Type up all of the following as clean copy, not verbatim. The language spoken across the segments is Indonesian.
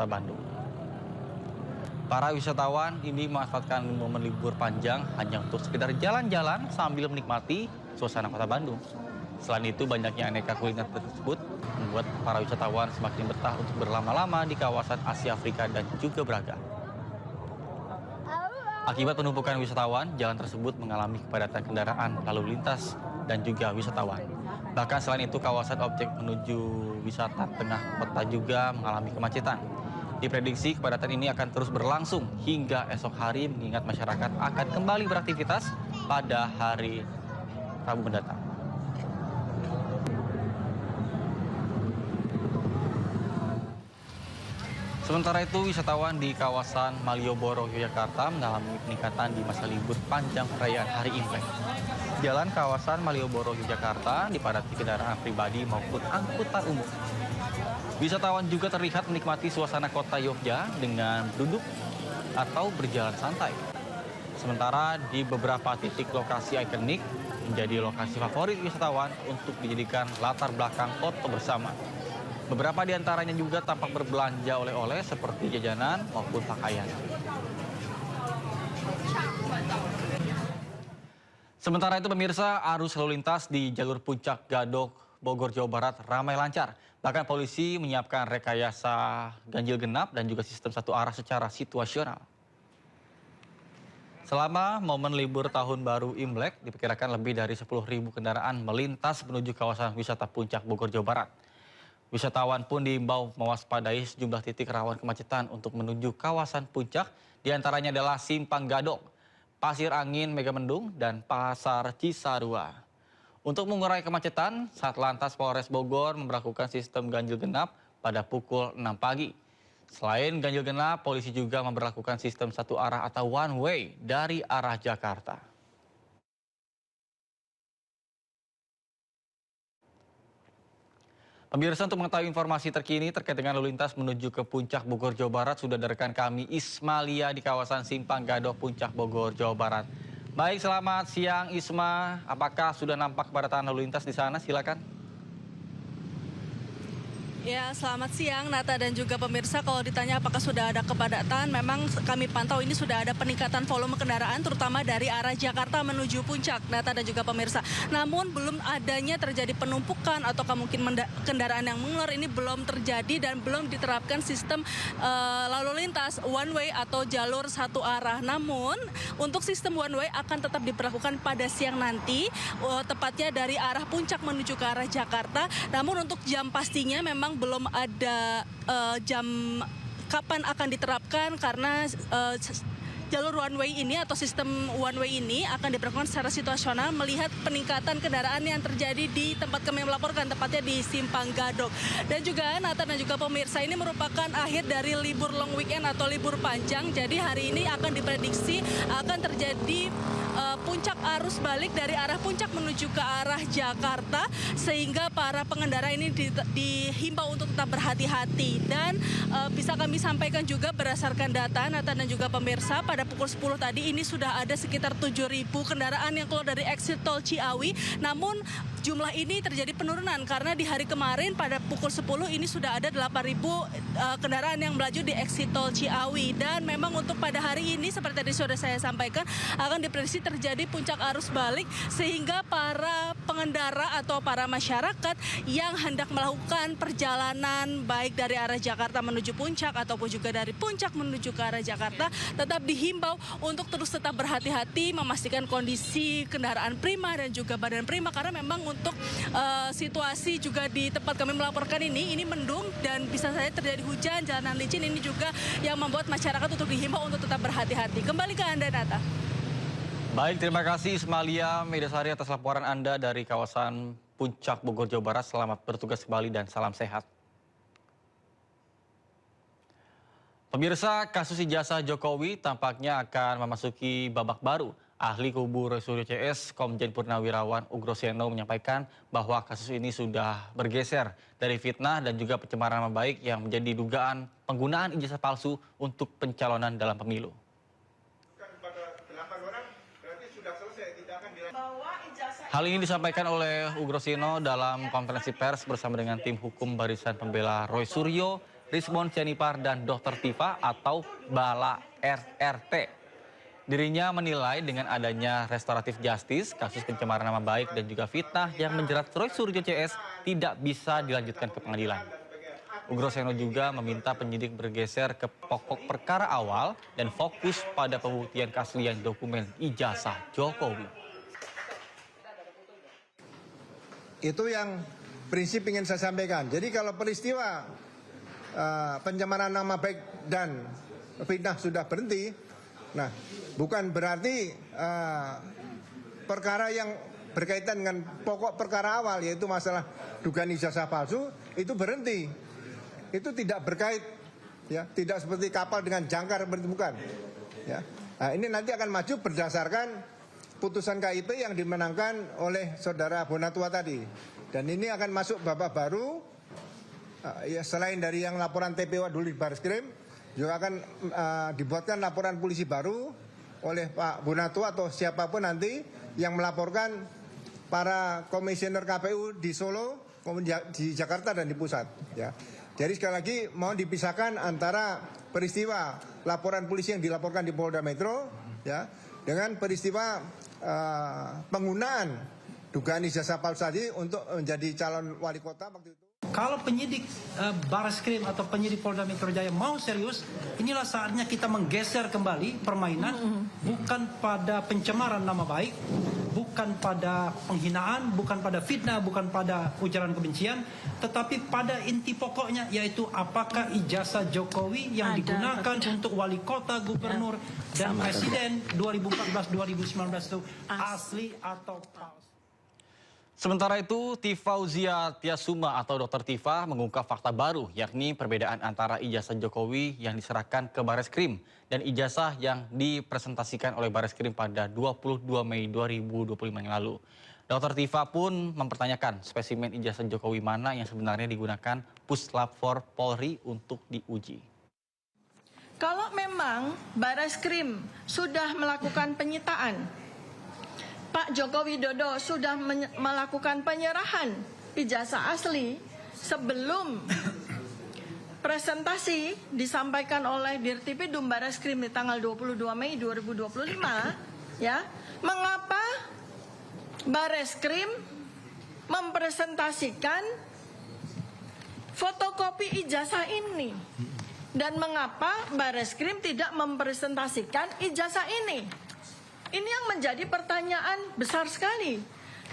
Kota Bandung. Para wisatawan ini memanfaatkan momen libur panjang hanya untuk sekedar jalan-jalan sambil menikmati suasana Kota Bandung. Selain itu, banyaknya aneka kuliner tersebut membuat para wisatawan semakin betah untuk berlama-lama di kawasan Asia Afrika dan juga Braga. Akibat penumpukan wisatawan, jalan tersebut mengalami kepadatan kendaraan lalu lintas dan juga wisatawan. Bahkan selain itu, kawasan objek menuju wisata tengah kota juga mengalami kemacetan. Diprediksi kepadatan ini akan terus berlangsung hingga esok hari mengingat masyarakat akan kembali beraktivitas pada hari Rabu mendatang. Sementara itu, wisatawan di kawasan Malioboro, Yogyakarta mengalami peningkatan di masa libur panjang perayaan Hari Imlek. Jalan kawasan Malioboro, Yogyakarta dipadati kendaraan pribadi maupun angkutan umum. Wisatawan juga terlihat menikmati suasana kota Yogyakarta dengan duduk atau berjalan santai. Sementara di beberapa titik lokasi ikonik menjadi lokasi favorit wisatawan untuk dijadikan latar belakang foto bersama. Beberapa di antaranya juga tampak berbelanja oleh-oleh seperti jajanan maupun pakaian. Sementara itu pemirsa, arus lalu lintas di jalur Puncak Gadok, Bogor, Jawa Barat ramai lancar. Bahkan polisi menyiapkan rekayasa ganjil genap dan juga sistem satu arah secara situasional. Selama momen libur tahun baru Imlek, diperkirakan lebih dari 10.000 kendaraan melintas menuju kawasan wisata Puncak Bogor, Jawa Barat. Wisatawan pun diimbau mewaspadai sejumlah titik rawan kemacetan untuk menuju kawasan puncak, diantaranya adalah Simpang Gadok, Pasir Angin Megamendung, dan Pasar Cisarua. Untuk mengurai kemacetan, Satlantas Polres Bogor memberlakukan sistem ganjil genap pada pukul 6 pagi. Selain ganjil genap, polisi juga memberlakukan sistem satu arah atau one way dari arah Jakarta. Pemirsa, untuk mengetahui informasi terkini terkait dengan lalu lintas menuju ke Puncak Bogor, Jawa Barat, sudah ada rekan kami Ismalia di kawasan Simpang Gadok, Puncak Bogor, Jawa Barat. Baik, selamat siang Isma. Apakah sudah nampak kepadatan lalu lintas di sana? Silakan. Ya, selamat siang Nata dan juga pemirsa. Kalau ditanya apakah sudah ada kepadatan, memang kami pantau ini sudah ada peningkatan volume kendaraan terutama dari arah Jakarta menuju Puncak, Nata dan juga pemirsa. Namun belum adanya terjadi penumpukan atau mungkin kendaraan yang mengular ini belum terjadi dan belum diterapkan sistem lalu lintas one way atau jalur satu arah. Namun untuk sistem one way akan tetap diberlakukan pada siang nanti, tepatnya dari arah Puncak menuju ke arah Jakarta. Namun untuk jam pastinya memang belum ada jam kapan akan diterapkan karena jalur one way ini atau sistem one way ini akan diberlakukan secara situasional melihat peningkatan kendaraan yang terjadi di tempat kami melaporkan, tepatnya di Simpang Gadok. Dan juga Nathan dan juga pemirsa, ini merupakan akhir dari libur long weekend atau libur panjang. Jadi hari ini akan diprediksi akan terjadi puncak arus balik dari arah Puncak menuju ke arah Jakarta, sehingga para pengendara ini dihimbau untuk tetap berhati-hati. Dan bisa kami sampaikan juga berdasarkan data Nathan dan juga pemirsa, pada pukul 10 tadi ini sudah ada sekitar 7.000 kendaraan yang keluar dari exit tol Ciawi. Namun jumlah ini terjadi penurunan karena di hari kemarin pada pukul 10 ini sudah ada 8.000 kendaraan yang melaju di exit tol Ciawi. Dan memang untuk pada hari ini seperti tadi sudah saya sampaikan akan diprediksi terjadi puncak arus balik, sehingga para pengendara atau para masyarakat yang hendak melakukan perjalanan baik dari arah Jakarta menuju Puncak ataupun juga dari Puncak menuju ke arah Jakarta tetap dihimbau untuk terus tetap berhati-hati, memastikan kondisi kendaraan prima dan juga badan prima, karena memang untuk situasi juga di tempat kami melaporkan ini mendung dan bisa saja terjadi hujan, jalanan licin. Ini juga yang membuat masyarakat untuk dihimbau untuk tetap berhati-hati. Kembali ke Anda, Nata. Baik, terima kasih Ismalia Medasari atas laporan Anda dari kawasan Puncak Bogor, Jawa Barat. Selamat bertugas kembali dan salam sehat. Pemirsa, kasus ijazah Jokowi tampaknya akan memasuki babak baru. Ahli kubu Roy Suryo CS, Komjen Purnawirawan Ugroseno menyampaikan bahwa kasus ini sudah bergeser dari fitnah dan juga pencemaran nama baik yang menjadi dugaan penggunaan ijazah palsu untuk pencalonan dalam pemilu. Hal ini disampaikan oleh Ugroseno dalam konferensi pers bersama dengan tim hukum Barisan Pembela Roy Suryo Rismond Sianipar dan Dr. Tifa atau Bala RRT. Dirinya menilai dengan adanya restoratif justice, kasus pencemaran nama baik dan juga fitnah yang menjerat Roy Suryo CS tidak bisa dilanjutkan ke pengadilan. Ugroseno juga meminta penyidik bergeser ke pokok perkara awal dan fokus pada pembuktian keaslian dokumen ijazah Jokowi. Itu yang prinsip ingin saya sampaikan. Jadi kalau peristiwa pencemaran nama baik dan fitnah sudah berhenti, nah bukan berarti perkara yang berkaitan dengan pokok perkara awal yaitu masalah dugaan ijazah palsu itu berhenti. Itu tidak berkait, ya, tidak seperti kapal dengan jangkar bukan. Ya. Nah, ini nanti akan maju berdasarkan putusan KIP yang dimenangkan oleh saudara Bonatua tadi. Dan ini akan masuk babak baru, ya, selain dari yang laporan TPO dulu di Barreskrim, juga akan dibuatkan laporan polisi baru oleh Pak Bonatua atau siapapun nanti yang melaporkan para komisioner KPU di Solo, di Jakarta dan di pusat. Ya. Jadi sekali lagi mohon dipisahkan antara peristiwa laporan polisi yang dilaporkan di Polda Metro, ya, dengan peristiwa penggunaan dugaan ijazah palsu tadi untuk menjadi calon wali kota waktu itu. Kalau penyidik Barreskrim atau penyidik Polda Metro Jaya mau serius, inilah saatnya kita menggeser kembali permainan, bukan pada pencemaran nama baik, bukan pada penghinaan, bukan pada fitnah, bukan pada ujaran kebencian, tetapi pada inti pokoknya, yaitu apakah ijazah Jokowi yang digunakan untuk wali kota, gubernur, dan presiden 2014-2019 itu asli atau palsu. Sementara itu, Tifauzia Tiasuma atau Dr. Tifa mengungkap fakta baru, yakni perbedaan antara ijazah Jokowi yang diserahkan ke Barreskrim dan ijazah yang dipresentasikan oleh Barreskrim pada 22 Mei 2025 yang lalu. Dr. Tifa pun mempertanyakan spesimen ijazah Jokowi mana yang sebenarnya digunakan Puslap 4 Polri untuk diuji. Kalau memang Barreskrim sudah melakukan penyitaan, Pak Joko Widodo sudah melakukan penyerahan ijazah asli sebelum presentasi disampaikan oleh Dirtipidum Barreskrim di tanggal 22 Mei 2025, ya, mengapa Barreskrim mempresentasikan fotokopi ijazah ini dan mengapa Barreskrim tidak mempresentasikan ijazah ini? Ini yang menjadi pertanyaan besar sekali.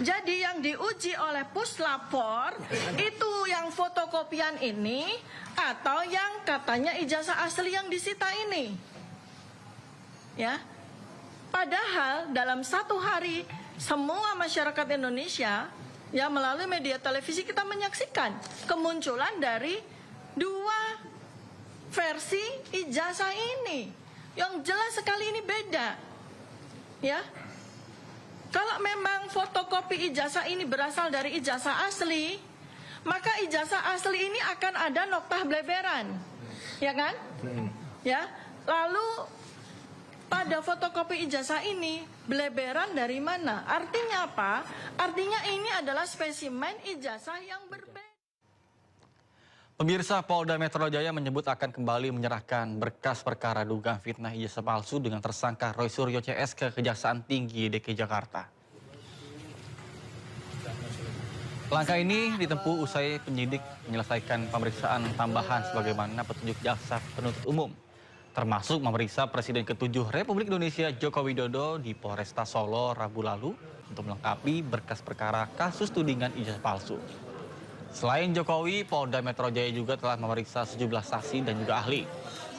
Jadi yang diuji oleh Puslap 4 itu yang fotokopian ini atau yang katanya ijazah asli yang disita ini. Ya. Padahal dalam satu hari semua masyarakat Indonesia ya melalui media televisi kita menyaksikan kemunculan dari dua versi ijazah ini. Yang jelas sekali ini beda. Ya, kalau memang fotokopi ijazah ini berasal dari ijazah asli, maka ijazah asli ini akan ada noktah bleberan, ya kan? Ya, lalu pada fotokopi ijazah ini bleberan dari mana? Artinya apa? Artinya ini adalah spesimen ijazah yang berbeda. Pemirsa, Polda Metro Jaya menyebut akan kembali menyerahkan berkas perkara dugaan fitnah ijazah palsu dengan tersangka Roy Suryo CS ke Kejaksaan Tinggi DKI Jakarta. Langkah ini ditempuh usai penyidik menyelesaikan pemeriksaan tambahan sebagaimana petunjuk jaksa penuntut umum, termasuk memeriksa Presiden ke-7 Republik Indonesia Joko Widodo di Polresta Solo Rabu lalu untuk melengkapi berkas perkara kasus tudingan ijazah palsu. Selain Jokowi, Polda Metro Jaya juga telah memeriksa sejumlah saksi dan juga ahli.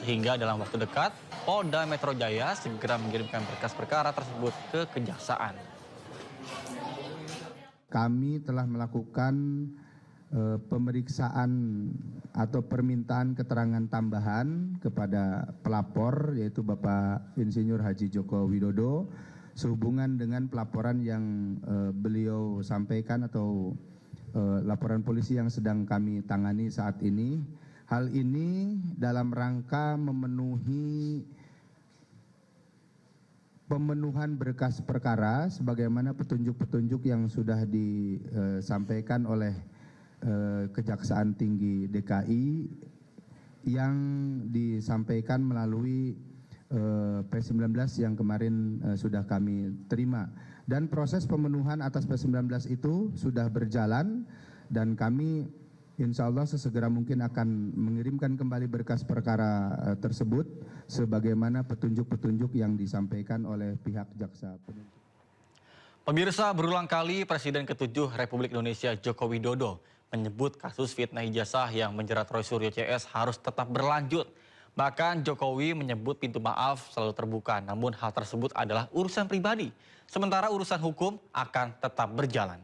Sehingga dalam waktu dekat, Polda Metro Jaya segera mengirimkan berkas perkara tersebut ke Kejaksaan. Kami telah melakukan pemeriksaan atau permintaan keterangan tambahan kepada pelapor, yaitu Bapak Insinyur Haji Joko Widodo, sehubungan dengan pelaporan yang beliau sampaikan atau laporan polisi yang sedang kami tangani saat ini. Hal ini dalam rangka memenuhi pemenuhan berkas perkara sebagaimana petunjuk-petunjuk yang sudah disampaikan oleh Kejaksaan Tinggi DKI yang disampaikan melalui P19 yang kemarin sudah kami terima. Dan proses pemenuhan atas P19 itu sudah berjalan dan kami insya Allah sesegera mungkin akan mengirimkan kembali berkas perkara tersebut sebagaimana petunjuk-petunjuk yang disampaikan oleh pihak jaksa penuntut. Pemirsa, berulang kali Presiden ke-7 Republik Indonesia Joko Widodo menyebut kasus fitnah ijazah yang menjerat Roy Suryo CS harus tetap berlanjut. Bahkan Jokowi menyebut pintu maaf selalu terbuka, namun hal tersebut adalah urusan pribadi. Sementara urusan hukum akan tetap berjalan.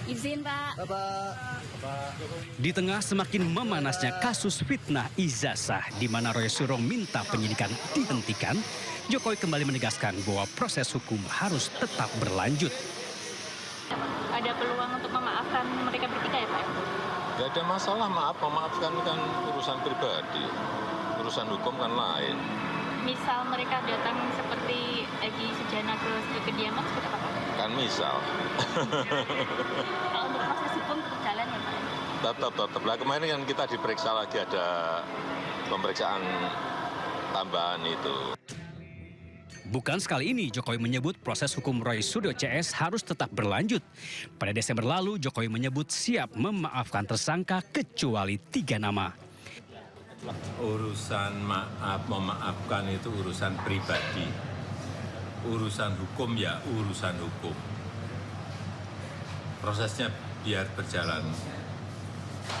Izin, Pak. Di tengah semakin memanasnya kasus fitnah ijazah di mana Roy Suryo minta penyidikan dihentikan, Jokowi kembali menegaskan bahwa proses hukum harus tetap berlanjut. Ada peluang untuk memaafkan mereka bertiga ya, Pak? Gak ada masalah, memaafkan kan urusan pribadi, urusan hukum kan lain. Misal mereka datang seperti Egy Sujana ke kediaman seperti apa, Pak? Kan misal. Kalau untuk proses hukum tetap jalan ya, Pak? Tetap. Lah kemarin kan kita diperiksa lagi, ada pemeriksaan tambahan itu. Bukan sekali ini Jokowi menyebut proses hukum Roy Suryo CS harus tetap berlanjut. Pada Desember lalu Jokowi menyebut siap memaafkan tersangka kecuali 3 nama. Urusan memaafkan itu urusan pribadi. Urusan hukum ya urusan hukum. Prosesnya biar berjalan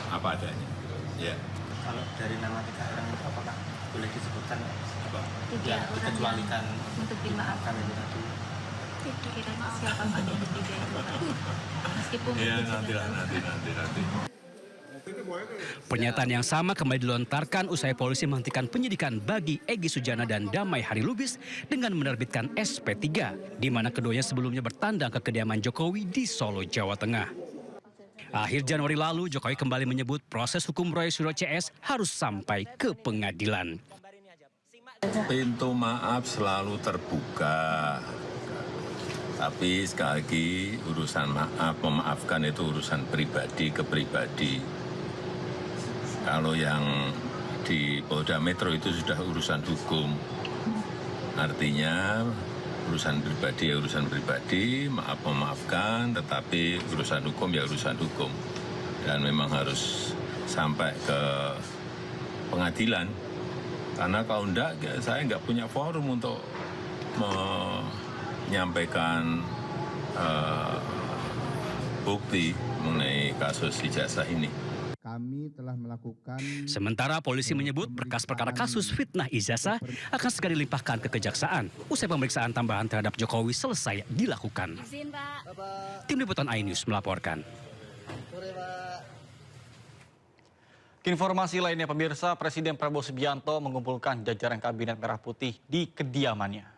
apa adanya. Ya. Kalau dari nama 3 orang itu apakah boleh disebutkan apa? Tiga orang dikecualikan untuk dimaafkan itu tadi. Kira-kira siapa Pak dari 3 itu, Pak? Meskipun Ya itu juga- nanti. Pernyataan yang sama kembali dilontarkan usai polisi menghentikan penyidikan bagi Egy Sujana dan Damai Hari Lubis dengan menerbitkan SP3, di mana keduanya sebelumnya bertandang ke kediaman Jokowi di Solo, Jawa Tengah. Akhir Januari lalu, Jokowi kembali menyebut proses hukum Roy Suryo CS harus sampai ke pengadilan. Pintu maaf selalu terbuka. Tapi sekali lagi urusan memaafkan itu urusan pribadi ke pribadi. Kalau yang di Polda Metro itu sudah urusan hukum. Artinya urusan pribadi ya urusan pribadi, memaafkan, tetapi urusan hukum ya urusan hukum. Dan memang harus sampai ke pengadilan. Karena kalau enggak, saya enggak punya forum untuk menyampaikan bukti mengenai kasus ijazah ini. Kami telah melakukan. Sementara polisi menyebut berkas perkara kasus fitnah ijazah akan segera dilimpahkan ke kejaksaan usai pemeriksaan tambahan terhadap Jokowi selesai dilakukan. Izin, Pak. Tim Liputan iNews melaporkan. Informasi lainnya pemirsa, Presiden Prabowo Subianto mengumpulkan jajaran Kabinet Merah Putih di kediamannya.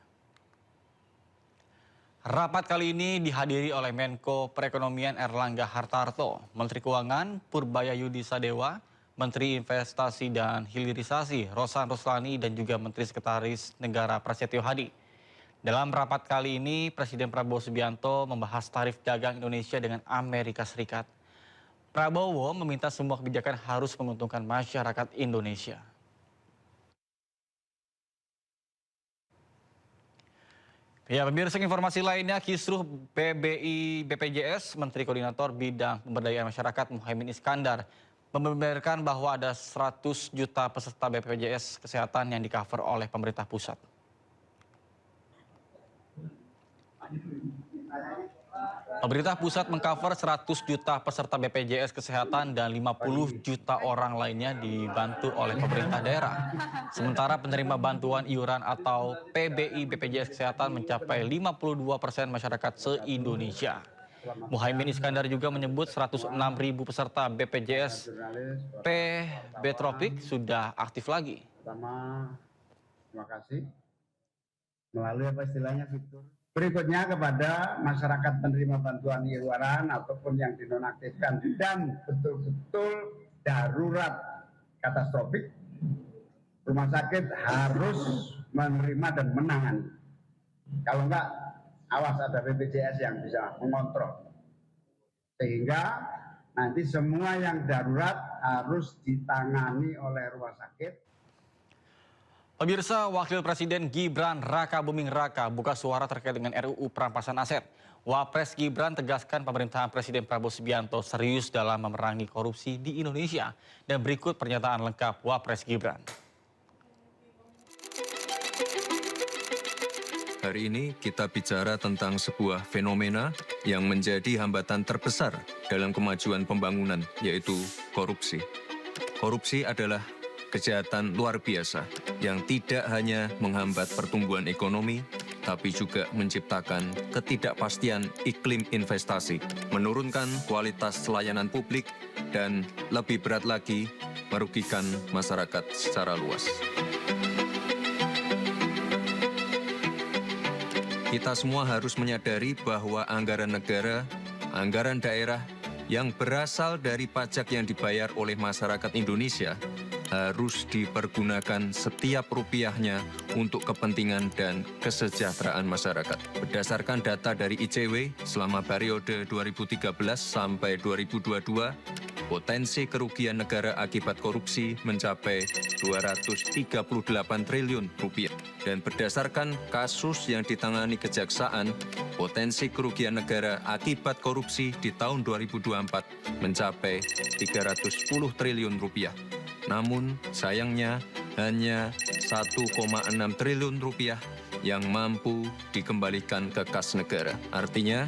Rapat kali ini dihadiri oleh Menko Perekonomian Erlangga Hartarto, Menteri Keuangan Purbaya Sadewa, Menteri Investasi dan Hilirisasi Rosan Roslani, dan juga Menteri Sekretaris Negara Prasetyo Hadi. Dalam rapat kali ini, Presiden Prabowo Subianto membahas tarif dagang Indonesia dengan Amerika Serikat. Prabowo meminta semua kebijakan harus menguntungkan masyarakat Indonesia. Ya, pemirsa, informasi lainnya, Kisruh PBI BPJS, Menteri Koordinator Bidang Pemberdayaan Masyarakat Muhaimin Iskandar, membeberkan bahwa ada 100 juta peserta BPJS Kesehatan yang di-cover oleh pemerintah pusat. Pemerintah pusat mengcover 100 juta peserta BPJS Kesehatan dan 50 juta orang lainnya dibantu oleh pemerintah daerah. Sementara penerima bantuan iuran atau PBI BPJS Kesehatan mencapai 52% masyarakat se-Indonesia. Muhaimin Iskandar juga menyebut 106.000 peserta BPJS PB Tropik sudah aktif lagi. Pertama, terima kasih. Melalui apa istilahnya fitur. Berikutnya kepada masyarakat penerima bantuan iuran ataupun yang dinonaktifkan dan betul-betul darurat katastrofik, rumah sakit harus menerima dan menangani. Kalau enggak, awas ada BPJS yang bisa mengontrol. Sehingga nanti semua yang darurat harus ditangani oleh rumah sakit. Pemirsa, Wakil Presiden Gibran Raka Buming Raka buka suara terkait dengan RUU perampasan aset. Wapres Gibran tegaskan pemerintahan Presiden Prabowo Subianto serius dalam memerangi korupsi di Indonesia. Dan berikut pernyataan lengkap Wapres Gibran. Hari ini kita bicara tentang sebuah fenomena yang menjadi hambatan terbesar dalam kemajuan pembangunan, yaitu korupsi. Korupsi adalah kejahatan luar biasa yang tidak hanya menghambat pertumbuhan ekonomi, tapi juga menciptakan ketidakpastian iklim investasi, menurunkan kualitas layanan publik, dan lebih berat lagi, merugikan masyarakat secara luas. Kita semua harus menyadari bahwa anggaran negara, anggaran daerah yang berasal dari pajak yang dibayar oleh masyarakat Indonesia harus dipergunakan setiap rupiahnya untuk kepentingan dan kesejahteraan masyarakat. Berdasarkan data dari ICW, selama periode 2013 sampai 2022, potensi kerugian negara akibat korupsi mencapai 238 triliun rupiah. Dan berdasarkan kasus yang ditangani kejaksaan, potensi kerugian negara akibat korupsi di tahun 2024 mencapai 310 triliun rupiah. Namun sayangnya hanya 1,6 triliun rupiah yang mampu dikembalikan ke kas negara. Artinya,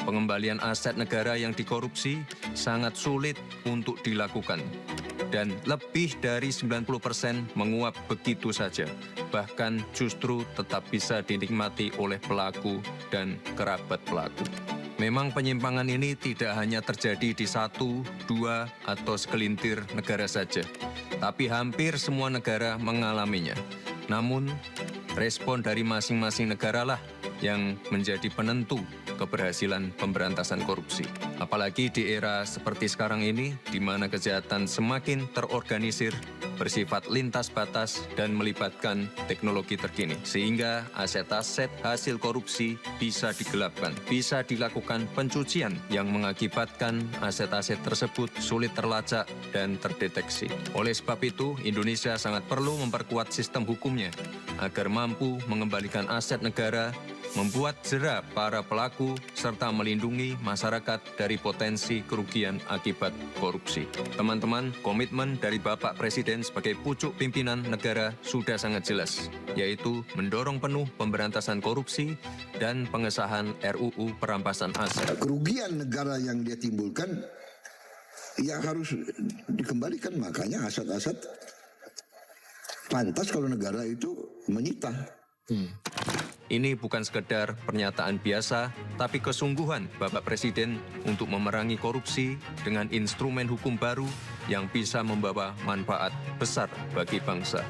pengembalian aset negara yang dikorupsi sangat sulit untuk dilakukan. Dan lebih dari 90% menguap begitu saja. Bahkan justru tetap bisa dinikmati oleh pelaku dan kerabat pelaku. Memang penyimpangan ini tidak hanya terjadi di 1, 2, atau segelintir negara saja. Tapi hampir semua negara mengalaminya. Namun, respon dari masing-masing negaralah yang menjadi penentu keberhasilan pemberantasan korupsi. Apalagi di era seperti sekarang ini, di mana kejahatan semakin terorganisir, bersifat lintas batas, dan melibatkan teknologi terkini. Sehingga aset-aset hasil korupsi bisa digelapkan, bisa dilakukan pencucian yang mengakibatkan aset-aset tersebut sulit terlacak dan terdeteksi. Oleh sebab itu, Indonesia sangat perlu memperkuat sistem hukumnya agar mampu mengembalikan aset negara, membuat jera para pelaku, serta melindungi masyarakat dari potensi kerugian akibat korupsi. Teman-teman, komitmen dari Bapak Presiden sebagai pucuk pimpinan negara sudah sangat jelas, yaitu mendorong penuh pemberantasan korupsi dan pengesahan RUU perampasan aset. Kerugian negara yang dia timbulkan, ya harus dikembalikan. Makanya aset-aset pantas kalau negara itu menyita. Ini bukan sekedar pernyataan biasa, tapi kesungguhan Bapak Presiden untuk memerangi korupsi dengan instrumen hukum baru yang bisa membawa manfaat besar bagi bangsa.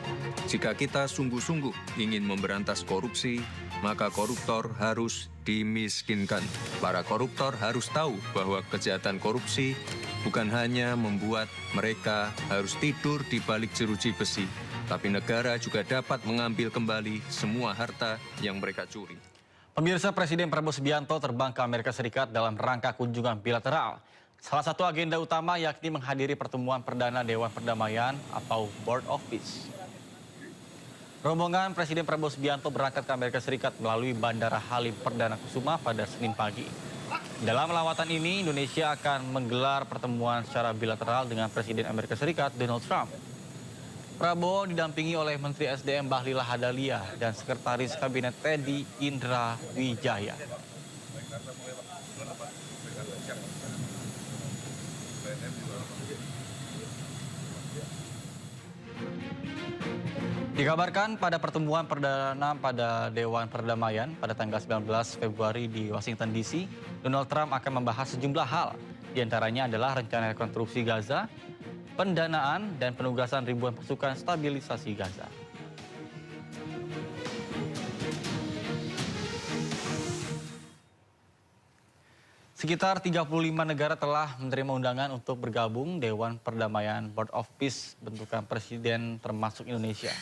Jika kita sungguh-sungguh ingin memberantas korupsi, maka koruptor harus dimiskinkan. Para koruptor harus tahu bahwa kejahatan korupsi bukan hanya membuat mereka harus tidur di balik jeruji besi, tapi negara juga dapat mengambil kembali semua harta yang mereka curi. Pemirsa, Presiden Prabowo Subianto terbang ke Amerika Serikat dalam rangka kunjungan bilateral. Salah satu agenda utama yakni menghadiri pertemuan perdana Dewan Perdamaian atau Board of Peace. Rombongan Presiden Prabowo Subianto berangkat ke Amerika Serikat melalui Bandara Halim Perdana Kusuma pada Senin pagi. Dalam lawatan ini, Indonesia akan menggelar pertemuan secara bilateral dengan Presiden Amerika Serikat Donald Trump. Prabowo didampingi oleh Menteri SDM Bahlil Lahadalia dan Sekretaris Kabinet Teddy Indra Wijaya. Dikabarkan pada pertemuan perdana pada Dewan Perdamaian pada tanggal 19 Februari di Washington DC, Donald Trump akan membahas sejumlah hal. Di antaranya adalah rencana rekonstruksi Gaza, pendanaan dan penugasan ribuan pasukan stabilisasi Gaza. Sekitar 35 negara telah menerima undangan untuk bergabung Dewan Perdamaian Board of Peace bentukan presiden termasuk Indonesia.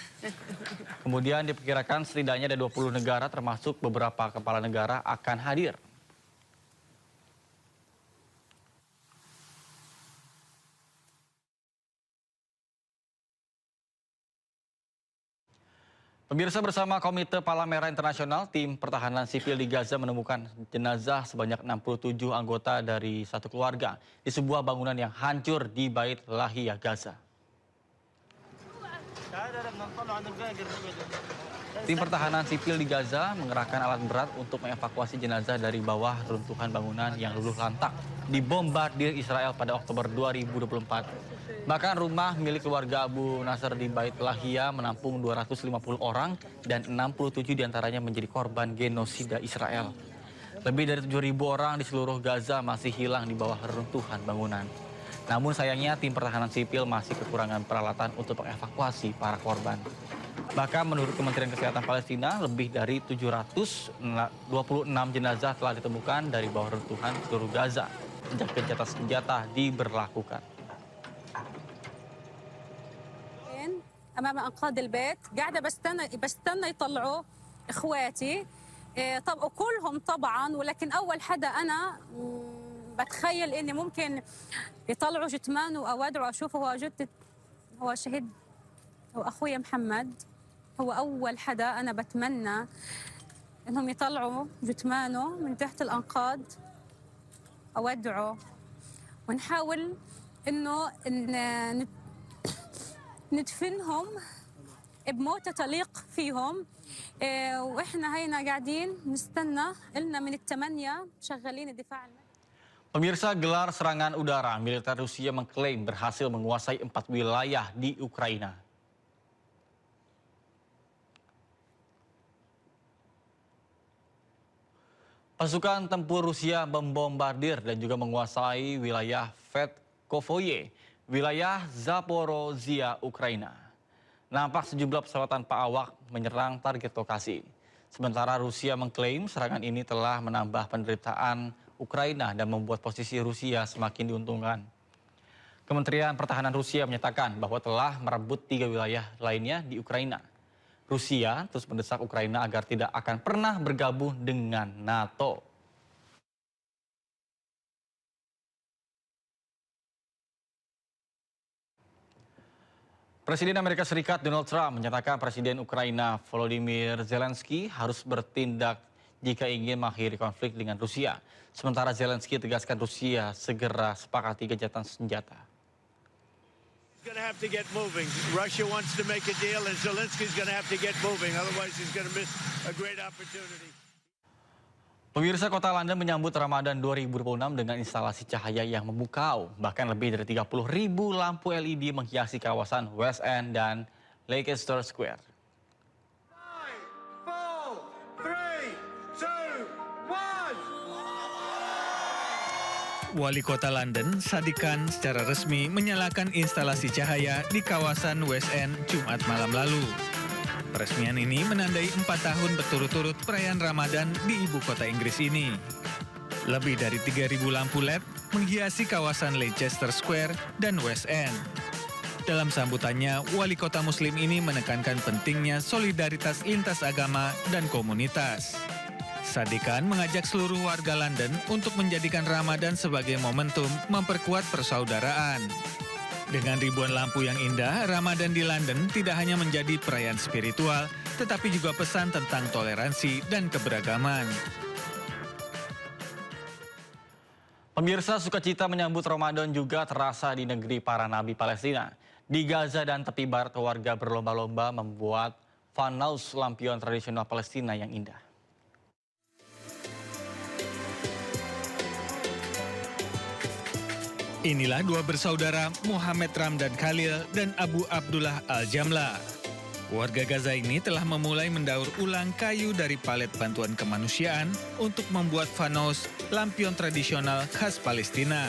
Kemudian diperkirakan setidaknya ada 20 negara termasuk beberapa kepala negara akan hadir. Pemirsa, bersama Komite Palang Merah Internasional, tim pertahanan sipil di Gaza menemukan jenazah sebanyak 67 anggota dari satu keluarga di sebuah bangunan yang hancur di Bait Lahiyah, Gaza. Tim pertahanan sipil di Gaza mengerahkan alat berat untuk mengevakuasi jenazah dari bawah runtuhan bangunan yang luluh lantak dibombardir Israel pada Oktober 2024. Bahkan rumah milik keluarga Abu Nasr di Bait Lahiyah menampung 250 orang dan 67 diantaranya menjadi korban genosida Israel. Lebih dari 7.000 orang di seluruh Gaza masih hilang di bawah reruntuhan bangunan. Namun sayangnya tim pertahanan sipil masih kekurangan peralatan untuk mengevakuasi para korban. Bahkan menurut Kementerian Kesehatan Palestina, lebih dari 726 jenazah telah ditemukan dari bawah reruntuhan seluruh Gaza sejak gencatan senjata diberlakukan. امام انقاض البيت قاعده بستنى يطلعوا اخواتي وكلهم طبعا ولكن اول حدا انا بتخيل اني ممكن يطلعوا جثمانه او ادعو اشوفه هو جثه هو شهيد هو اخويا محمد هو اول حدا انا بتمنى انهم يطلعوا جثمانه من تحت الانقاض او ادعو ونحاول انه ندفنهم بموتة تليق فيهم واحنا هينا قاعدين نستنى لنا من 8 شغالين الدفاع المدني. Pemirsa, gelar serangan udara militer Rusia mengklaim berhasil menguasai 4 wilayah di Ukraina. Pasukan tempur Rusia membombardir dan juga menguasai wilayah Vetkovoye, wilayah Zaporozhia, Ukraina. Nampak sejumlah pesawat tanpa awak menyerang target lokasi. Sementara Rusia mengklaim serangan ini telah menambah penderitaan Ukraina dan membuat posisi Rusia semakin diuntungkan. Kementerian Pertahanan Rusia menyatakan bahwa telah merebut 3 wilayah lainnya di Ukraina. Rusia terus mendesak Ukraina agar tidak akan pernah bergabung dengan NATO. Presiden Amerika Serikat Donald Trump menyatakan Presiden Ukraina Volodymyr Zelensky harus bertindak jika ingin mengakhiri konflik dengan Rusia. Sementara Zelensky tegaskan Rusia segera sepakati gencatan senjata. Going to have to get moving. Russia wants to make a deal, and Zelensky's going to have to get moving. Otherwise, he's going to miss a great opportunity. Pemirsa, kota London menyambut Ramadan 2026 dengan instalasi cahaya yang memukau. Bahkan lebih dari 30.000 lampu LED menghiasi kawasan West End dan Leicester Square. 5, 4, 3, 2, 1. Wali Kota London, Sadiq Khan, secara resmi menyalakan instalasi cahaya di kawasan West End Jumat malam lalu. Peresmian ini menandai 4 tahun berturut-turut perayaan Ramadan di ibu kota Inggris ini. Lebih dari 3.000 lampu LED menghiasi kawasan Leicester Square dan West End. Dalam sambutannya, wali kota muslim ini menekankan pentingnya solidaritas lintas agama dan komunitas. Sadiq Khan mengajak seluruh warga London untuk menjadikan Ramadan sebagai momentum memperkuat persaudaraan. Dengan ribuan lampu yang indah, Ramadan di London tidak hanya menjadi perayaan spiritual, tetapi juga pesan tentang toleransi dan keberagaman. Pemirsa, sukacita menyambut Ramadan juga terasa di negeri para nabi Palestina. Di Gaza dan tepi barat, warga berlomba-lomba membuat fanaus lampion tradisional Palestina yang indah. Inilah dua bersaudara Muhammad Ramdan Khalil dan Abu Abdullah Al-Jamla. Warga Gaza ini telah memulai mendaur ulang kayu dari palet bantuan kemanusiaan untuk membuat fanaus lampion tradisional khas Palestina.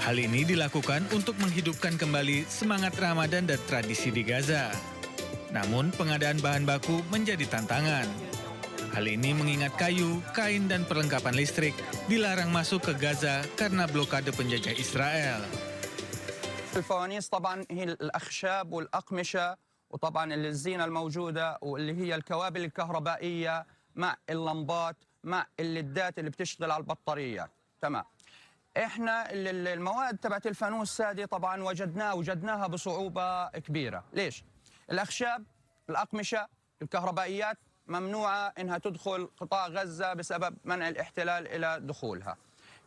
Hal ini dilakukan untuk menghidupkan kembali semangat Ramadan dan tradisi di Gaza. Namun pengadaan bahan baku menjadi tantangan. Hal ini mengingat kayu, kain, dan perlengkapan listrik dilarang masuk ke Gaza karena blokade penjajah Israel. الفوانيس طبعا هي الأخشاب والأقمشة وطبعا الزينة الموجودة واللي هي الكوابل الكهربائية مع اللمبات مع الليدات اللي بتشتغل على البطاريات. تمام. احنا المواد تبعت الفانوس هذه طبعا وجدناها بصعوبة كبيرة. ليش؟ الأخشاب، الأقمشة الكهربائيات ممنوعة إنها تدخل قطاع غزة بسبب منع الاحتلال إلى دخولها.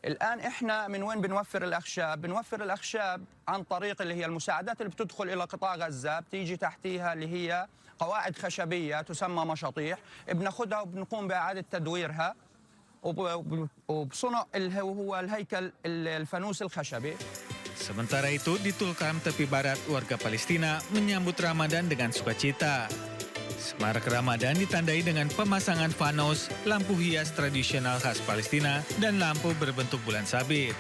الآن إحنا من وين بنوفر الأخشاب؟ بنوفر الأخشاب عن طريق اللي هي المساعدات اللي بتدخل إلى قطاع غزة، بتيجي تحتيها اللي هي قواعد خشبية تسمى مشاطيح، بناخدها وبنقوم بإعادة تدويرها وبصنع اللي هو الهيكل الفانوس الخشبي. Sementara itu, di Tulkarm tepi barat, warga Palestina menyambut Ramadan dengan sukacita. Semarak Ramadan ditandai dengan pemasangan fanos, lampu hias tradisional khas Palestina, dan lampu berbentuk bulan sabit.